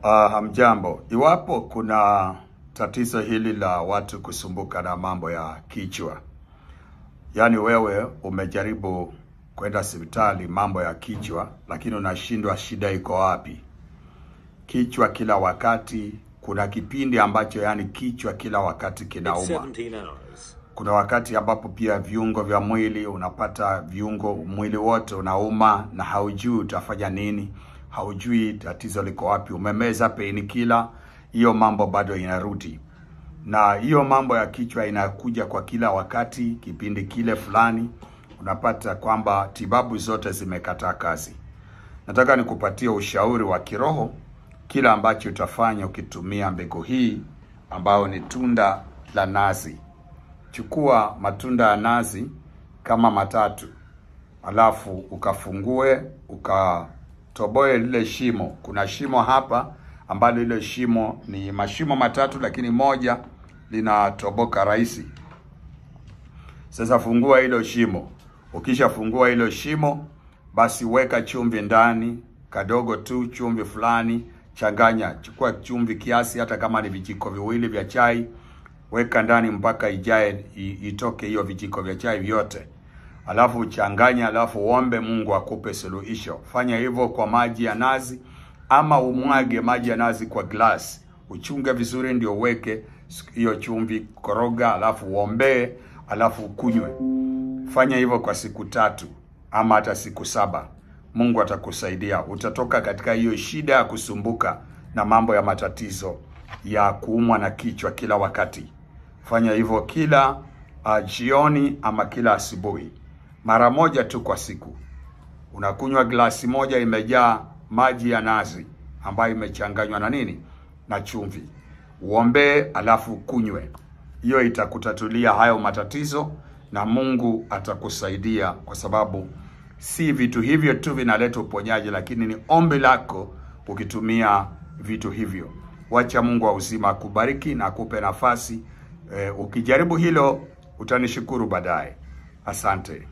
Hamjambo. Iwapo kuna tatizo hili la watu kusumbuka na mambo ya kichwa, yani wewe umejaribu kwenda hospitali mambo ya kichwa, lakini unashindwa shida iko wapi. Kichwa kila wakati, kuna kipindi ambacho yani kichwa kila wakati kinauma. Kuna wakati ambapo pia viungo vya mwili, unapata viungo mwili wote unauma na haujui utafanya nini. Haujui tatizo liko wapi. Umemeza painkiller, hiyo mambo bado inarudi. Na hiyo mambo ya kichwa inakuja kwa kila wakati, kipindi kile fulani, unapata kwamba tibabu zote zimekataa kazi. Nataka nikupatie ushauri wa kiroho, kila ambacho utafanya ukitumia mbegu hii ambao ni tunda la nazi. Chukua matunda ya nazi kama 3, alafu ukafungue, ukatoboe lile shimo. Kuna shimo hapa ambalo lile shimo ni mashimo 3, lakini moja linatoboka rahisi. Sasa fungua hilo shimo. Ukisha fungua hilo shimo, basi weka chumvi ndani, kadogo tu chumvi fulani, changanya. Chukua chumvi kiasi hata kama ni vijiko 2 vya chai, weka ndani mpaka ijae itoke hiyo vijiko vya chai vyote. Alafu changanya, alafu uombe Mungu akupe suluhisho. Fanya hivyo kwa maji ya nazi, ama umwage maji ya nazi kwa glass. Uchunge vizuri ndio uweke hiyo chumvi, koroga, alafu uombe, alafu kunywe. Fanya hivyo kwa siku 3 ama hata siku 7. Mungu atakusaidia. Utatoka katika hiyo shida ya kusumbuka na mambo ya matatizo ya kuumwa na kichwa kila wakati. Fanya hivyo kila jioni ama kila asubuhi. Mara moja tu kwa siku. Unakunywa glasi moja imejaa maji ya nazi ambayo imechanganywa na nini? Na chumvi. Uombe alafu kunywe. Hiyo itakutatulia hayo matatizo na Mungu atakusaidia, kwa sababu si vitu hivyo tu vinaleta uponyaji, lakini ni ombi lako ukitumia vitu hivyo. Wacha Mungu wa uzima akubariki na akupe nafasi. Ukijaribu hilo utanishukuru baadaye. Asante.